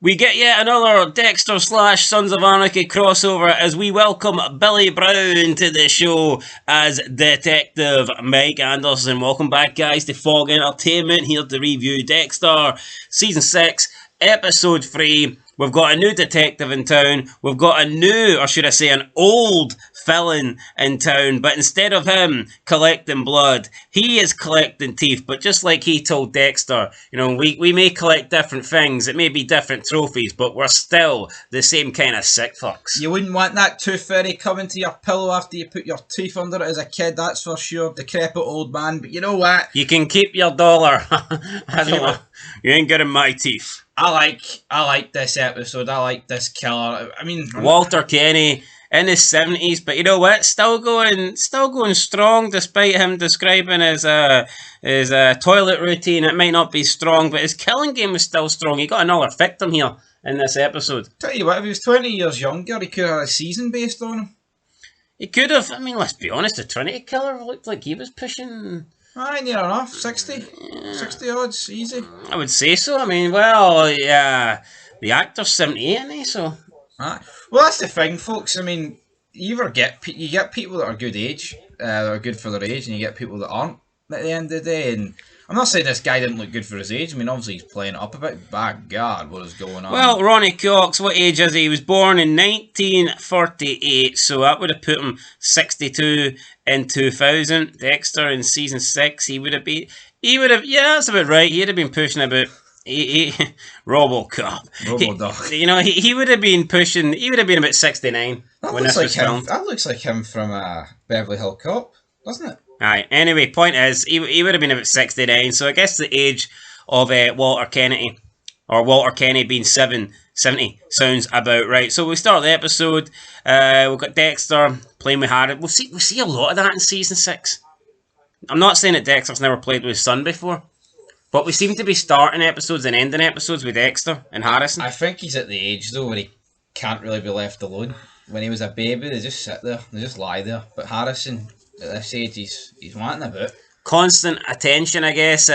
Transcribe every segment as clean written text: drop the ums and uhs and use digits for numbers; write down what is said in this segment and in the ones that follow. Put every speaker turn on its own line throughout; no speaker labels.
We get yet another Dexter slash Sons of Anarchy crossover as we welcome Billy Brown to the show as Detective Mike Anderson. Welcome back, guys, to Fog Entertainment, here to review Dexter Season 6, Episode 3. We've got a new detective in town. We've got a new, or should I say an old felon in town. But instead of him collecting blood, he is collecting teeth. But just like he told Dexter, you know, we may collect different things. It may be different trophies, but we're still the same kind of sick fucks.
You wouldn't want that tooth fairy coming to your pillow after you put your teeth under it as a kid, that's for sure. Decrepit old man. But you know what?
You can keep your dollar. I don't know. You ain't getting my teeth.
I like this episode. I like this killer. I mean,
Walter Kenny in his 70s, but you know what? Still going strong, despite him describing his toilet routine. It might not be strong, but his killing game is still strong. He got another victim here in this episode.
Tell you what, if he was 20 years younger, he could have had a season based on him.
He could have. I mean, let's be honest. The Trinity Killer looked like he was pushing.
Aye, near enough. 60. 60 odds, easy.
I would say so. I mean, well, yeah, the actor's 78, isn't he? So.
Aye. Well, that's the thing, folks. I mean, you get people that are good age, that are good for their age, and you get people that aren't at the end of the day. And I'm not saying this guy didn't look good for his age. I mean, obviously he's playing it up a bit. By God, what is going on?
Well, Ronnie Cox, what age is he? He was born in 1948, so that would have put him 62 in 2000. Dexter in season 6, yeah, that's about right. He'd have been pushing about.
RoboCop.
You know, he would have been pushing. He would have been about 69 when this was filmed.
That looks like him from Beverly Hill Cop, doesn't it?
Aye. Anyway, point is, he would have been about 69. So I guess the age of Walter Kennedy, or Walter Kenny being 70, sounds about right. So we start the episode. We've got Dexter playing with Harry. We'll see a lot of that in season 6. I'm not saying that Dexter's never played with his son before, but we seem to be starting episodes and ending episodes with Dexter and Harrison.
I think he's at the age though where he can't really be left alone. When he was a baby, they just sit there, they just lie there. But Harrison, at this age, he's wanting a bit.
Constant attention, I guess.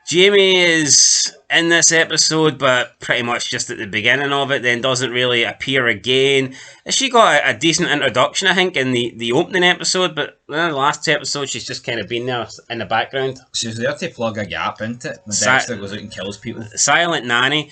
Jamie is in this episode, but pretty much just at the beginning of it, then doesn't really appear again. She got a decent introduction, I think, in the opening episode, but in the last episode, she's just kind of been there in the background.
She's there to plug a gap into it when Dexter goes out and kills people.
Silent nanny.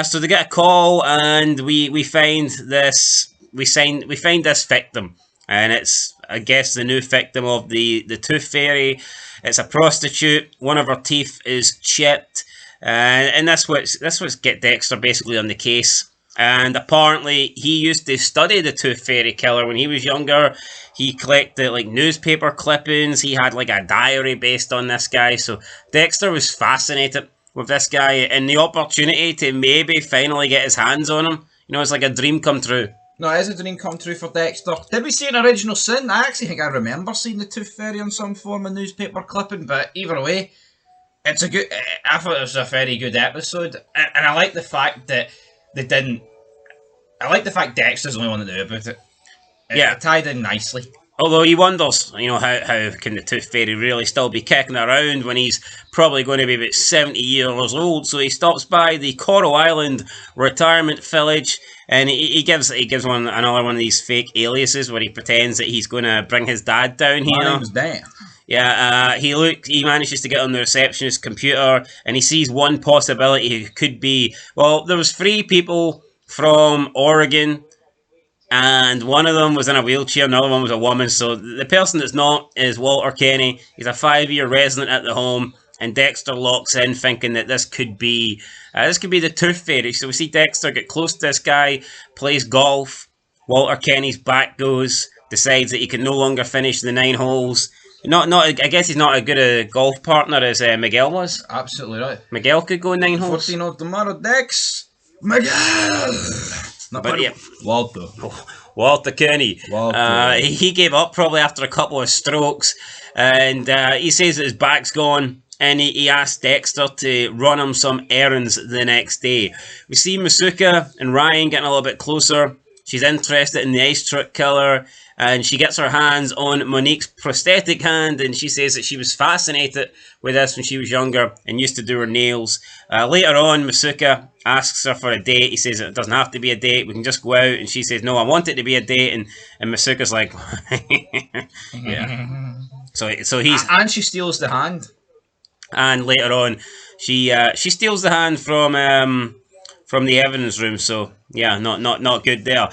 So they get a call, and we find this. We find this victim, and it's, I guess, the new victim of the Tooth Fairy. It's a prostitute. One of her teeth is chipped, and that's what's get Dexter basically on the case. And apparently, he used to study the Tooth Fairy killer when he was younger. He collected like newspaper clippings. He had like a diary based on this guy. So Dexter was fascinated with this guy, and the opportunity to maybe finally get his hands on him. You know, it's like a dream come true.
No, it is a dream come true for Dexter. Did we see an original sin? I actually think I remember seeing the Tooth Fairy on some form of newspaper clipping, but either way, it's a good. I thought it was a very good episode, and I like the fact that they didn't. I like the fact Dexter's the only one that knew about it. It tied in nicely.
Although he wonders, you know, how can the Tooth Fairy really still be kicking around when he's probably going to be about 70 years old. So he stops by the Coral Island retirement village, and he gives another one of these fake aliases where he pretends that he's going to bring his dad down here.
My name's Dan.
Yeah, he manages to get on the receptionist's computer, and he sees one possibility. It could be, well, there was 3 people from Oregon, and one of them was in a wheelchair, another one was a woman. So the person that's not is Walter Kenny. He's a 5-year resident at the home, and Dexter locks in thinking that this could be the Tooth Fairy. So we see Dexter get close to this guy, plays golf. Walter Kenny's back goes, decides that he can no longer finish the 9 holes. I guess he's not as good a golf partner as Miguel was.
Absolutely right.
Miguel could go 9 holes.
14 of tomorrow, Dex. Miguel.
Walter Kenny.
Walter.
He gave up probably after a couple of strokes, and he says that his back's gone, and he asked Dexter to run him some errands the next day. We see Masuka and Ryan getting a little bit closer She's interested in the ice truck killer, and she gets her hands on Monique's prosthetic hand, and she says that she was fascinated with this when she was younger and used to do her nails. Later on, Masuka asks her for a date. He says it doesn't have to be a date, we can just go out, and she says, no, I want it to be a date, and Masuka's like, yeah. So he's...
And she steals the hand.
And later on, she steals the hand from the evidence room. So yeah, not good there.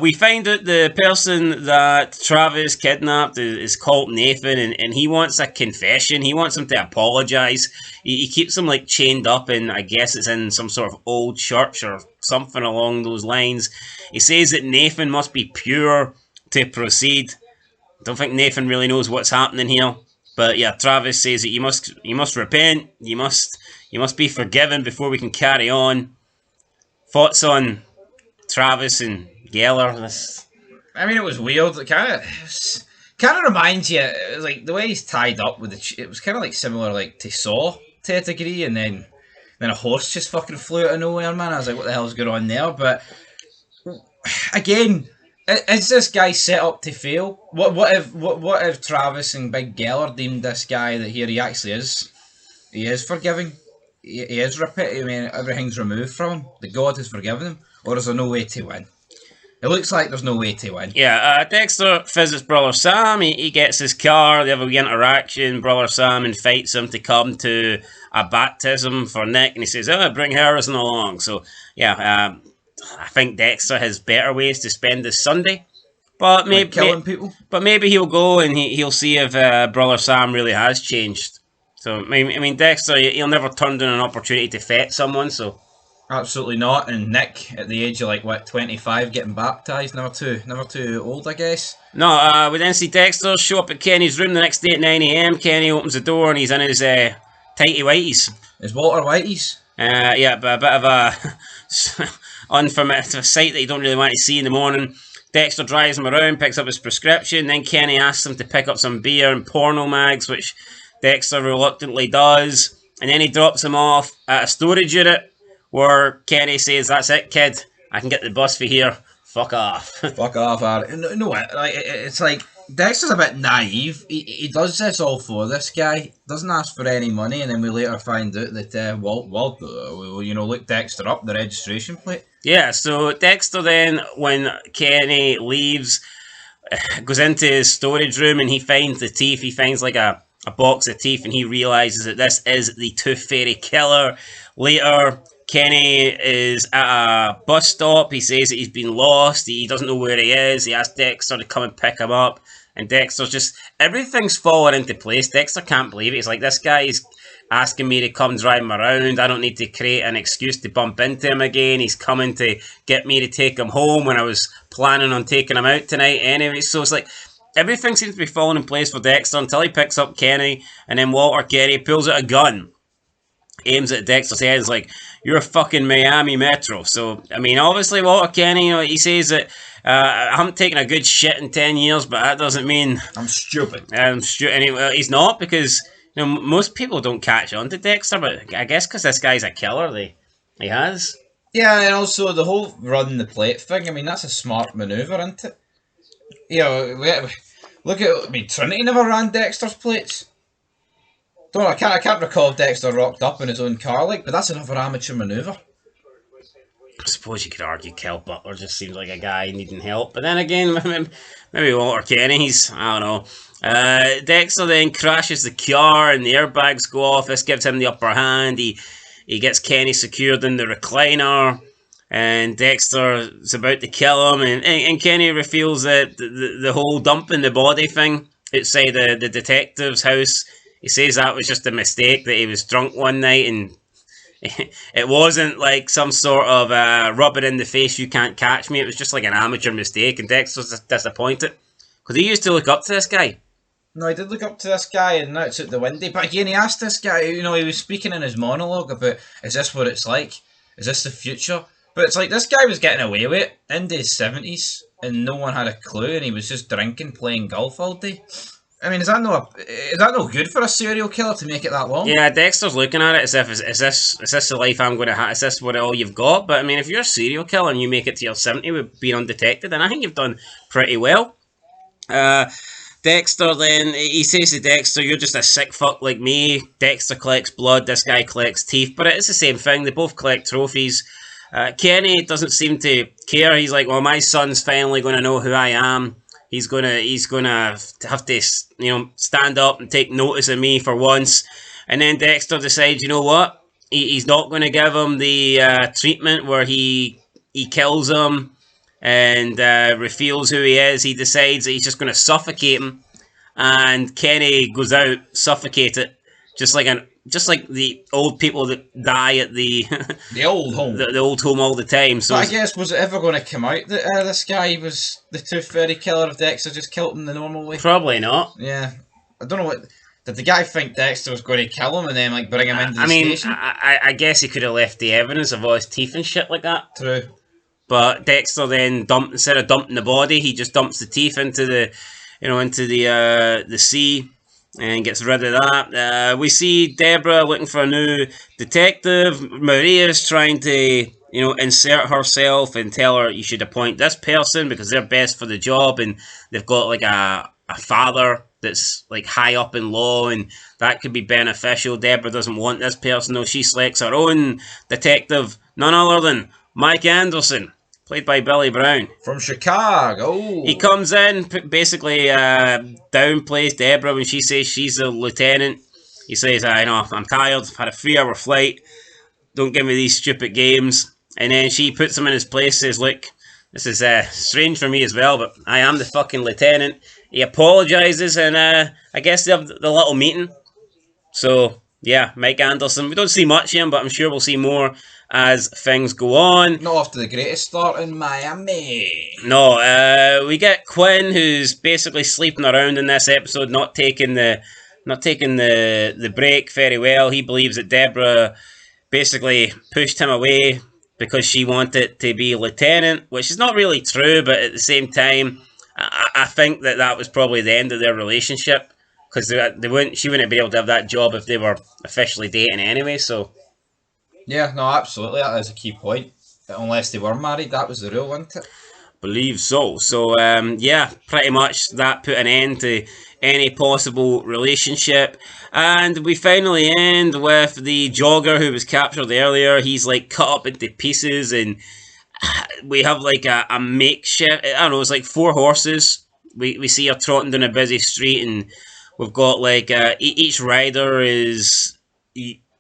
We find out the person that Travis kidnapped is called Nathan, and he wants a confession. He wants him to apologize. He keeps him like chained up, and I guess it's in some sort of old church or something along those lines. He says that Nathan must be pure to proceed. Don't think Nathan really knows what's happening here. But yeah, Travis says that you must repent, you must be forgiven before we can carry on. Thoughts on Travis and Gellar?
I mean, it was weird. It kind of reminds you, it was like the way he's tied up with it was kind of like similar like to Saw to a degree, and then a horse just fucking flew out of nowhere, man. I was like, what the hell's going on there? But again, is this guy set up to fail? What if Travis and Big Gellar deemed this guy that here he actually is? He is forgiving. He is repentant. I mean, everything's removed from him. The God has forgiven him. Or is there no way to win? It looks like there's no way to win.
Yeah, Dexter visits Brother Sam. He gets his car. They have a wee interaction. Brother Sam invites him to come to a baptism for Nick, and he says, "Oh, bring Harrison along." So yeah, I think Dexter has better ways to spend his Sunday. But maybe
like killing people.
But maybe he'll go and he'll see if Brother Sam really has changed. So I mean, Dexter, he'll never turn down an opportunity to fet someone. So.
Absolutely not. And Nick, at the age of like what 25, getting baptised, never too old, I guess.
No, we then see Dexter show up at Kenny's room the next day at 9 AM. Kenny opens the door and he's in his tighty whities.
His Walter Whiteys.
Yeah, but a bit of a unfamiliar sight that you don't really want to see in the morning. Dexter drives him around, picks up his prescription. Then Kenny asks him to pick up some beer and porno mags, which Dexter reluctantly does. And then he drops him off at a storage unit, where Kenny says, "That's it, kid. I can get the bus for here. Fuck off."
Fuck off, Aaron. No, like, it's like, Dexter's a bit naive. He does this all for this guy. Doesn't ask for any money, and then we later find out that, look Dexter up, the registration plate.
Yeah, so Dexter then, when Kenny leaves, goes into his storage room and he finds the teeth. He finds like a box of teeth, and he realises that this is the Tooth Fairy killer. Later, Kenny is at a bus stop. He says that he's been lost. He doesn't know where he is. He asks Dexter to come and pick him up. And Dexter's just... everything's falling into place. Dexter can't believe it. He's like, this guy's asking me to come drive him around. I don't need to create an excuse to bump into him again. He's coming to get me to take him home when I was planning on taking him out tonight anyway. So it's like... everything seems to be falling in place for Dexter until he picks up Kenny. And then Walter Kenny pulls out a gun, aims at Dexter's head, and is like, "You're fucking Miami Metro." So, I mean, obviously Walter Kenny, he says that I haven't taken a good shit in 10 years, but that doesn't mean
I'm stupid.
Anyway, he's not, because most people don't catch on to Dexter, but I guess because this guy's a killer, he has.
Yeah, and also the whole run the plate thing, I mean, that's a smart manoeuvre, isn't it? Look at, I mean, Trinity never ran Dexter's plates. I can't recall if Dexter rocked up in his own car, but that's another amateur manoeuvre.
I suppose you could argue Kel Butler just seems like a guy needing help, but then again, maybe Walter Kenny, I don't know. Dexter then crashes the car and the airbags go off. This gives him the upper hand. He gets Kenny secured in the recliner, and Dexter is about to kill him, and Kenny reveals that the whole dumping the body thing outside the detective's house. He says that was just a mistake, that he was drunk one night and it wasn't like some sort of rub it in the face, you can't catch me. It was just like an amateur mistake, and Dexter's disappointed because he used to look up to this guy.
No, he did look up to this guy, and now it's out the window. But again, he asked this guy, he was speaking in his monologue about, is this what it's like? Is this the future? But it's like this guy was getting away with it in his 70s, and no one had a clue, and he was just drinking, playing golf all day. I mean, is that no good for a serial killer to make it that long?
Yeah, Dexter's looking at it as if, is this the life I'm going to have? Is this what all you've got? But I mean, if you're a serial killer and you make it to your 70 with being undetected, then I think you've done pretty well. Dexter then, he says to Dexter, you're just a sick fuck like me. Dexter collects blood, this guy collects teeth, but it's the same thing. They both collect trophies. Kenny doesn't seem to care. He's like, well, my son's finally going to know who I am. He's gonna have to, stand up and take notice of me for once. And then Dexter decides, you know what? He's not going to give him the treatment where he kills him and reveals who he is. He decides that he's just going to suffocate him, and Kenny goes out, suffocated, just like the old people that die at the
the old home,
the old home all the time. So
but I guess, was it ever going to come out that this guy was the Tooth Fairy killer if Dexter just killed him the normal way?
Probably not.
Yeah, I don't know what. Did the guy think Dexter was going to kill him and then bring him into the station?
I guess he could have left the evidence of all his teeth and shit like that.
True.
But Dexter then instead of dumping the body, he just dumps the teeth into the sea and gets rid of that. We see Debra looking for a new detective. Maria's trying to insert herself and tell her you should appoint this person because they're best for the job, and they've got like a father that's like high up in law, and that could be beneficial. Debra doesn't want this person though. She selects her own detective, none other than Mike Anderson, played by Billy Brown.
From Chicago.
He comes in, basically downplays Debra when she says she's a lieutenant. He says, I'm tired, I've had a 3-hour flight, don't give me these stupid games. And then she puts him in his place, says, look, this is strange for me as well, but I am the fucking lieutenant. He apologises, and I guess they have the little meeting. So, yeah, Mike Anderson. We don't see much of him, but I'm sure we'll see more as things go on.
Not off to the greatest start in Miami.
No, we get Quinn, who's basically sleeping around in this episode, not taking the break very well. He believes that Debra basically pushed him away because she wanted to be lieutenant, which is not really true, but at the same time, I think that was probably the end of their relationship, because she wouldn't be able to have that job if they were officially dating anyway. So
yeah, no, absolutely, that is a key point. Unless they were married, that was the rule, wasn't it?
Believe so. So yeah, pretty much that put an end to any possible relationship, and we finally end with the jogger who was captured earlier. He's like cut up into pieces, and we have like a makeshift, I don't know, it's like 4 horses. We see her trotting down a busy street, and we've got like each rider is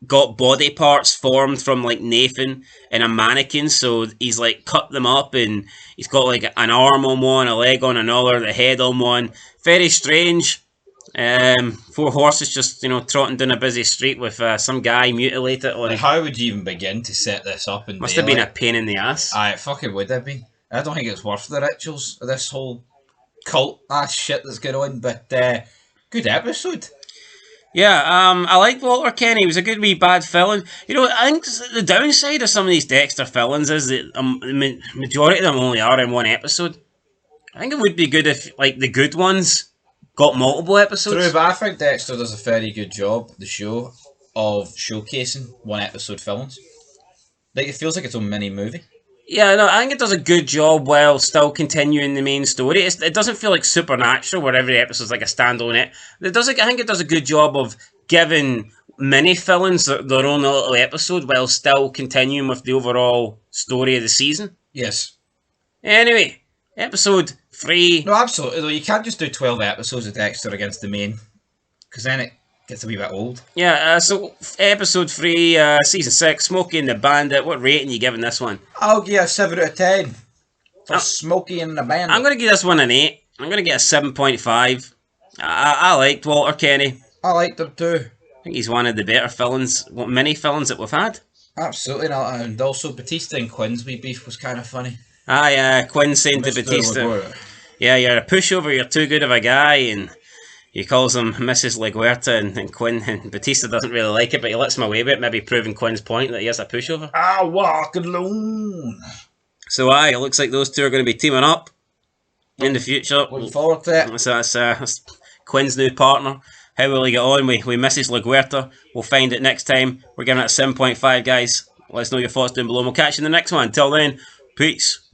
got body parts formed from like Nathan and a mannequin, so he's like cut them up, and he's got like an arm on one, a leg on another, the head on one. Very strange. 4 horses just trotting down a busy street with some guy mutilated on.
How would you even begin to set this up?
Must have been a pain in the ass.
Aye, it fucking would have been. I don't think it's worth the rituals of this whole cult ass shit that's going on, but good episode.
Yeah, I liked Walter Kenny. He was a good wee bad villain. I think the downside of some of these Dexter villains is that the majority of them only are in one episode. I think it would be good if like the good ones got multiple episodes.
True, but I think Dexter does a very good job, the show, of showcasing one episode villains. Like, it feels like its own mini movie.
Yeah, no, I think it does a good job while still continuing the main story. It doesn't feel like Supernatural, where every episode's like a standalone. I think it does a good job of giving mini villains their own little episode while still continuing with the overall story of the season.
Yes.
Anyway, episode 3.
No, absolutely. You can't just do 12 episodes of Dexter against the main, because then it gets a wee bit old.
Yeah, so episode 3, season 6, Smokey and the Bandit. What rating are you giving this one?
I'll give a 7 out of 10 for Smokey and the Bandit.
I'm going to give this one an 8. I'm going to get a 7.5. I liked Walter Kenny.
I liked him too.
I think he's one of the better villains, mini villains that we've had.
Absolutely, and also Batista and Quinn's wee beef was kind of funny.
Aye, Quinn saying to Batista, yeah, you're a pushover, you're too good of a guy, and he calls him Mrs. LaGuerta, and Quinn, and Batista doesn't really like it, but he lets him away with it, maybe proving Quinn's point that he is a pushover.
I walk alone.
So it looks like those two are going to be teaming up in the future.
Looking forward to it.
So that's Quinn's new partner. How will he get on with Mrs. LaGuerta? We'll find it next time. We're giving it a 7.5, guys. Let us know your thoughts down below. We'll catch you in the next one. Until then, peace.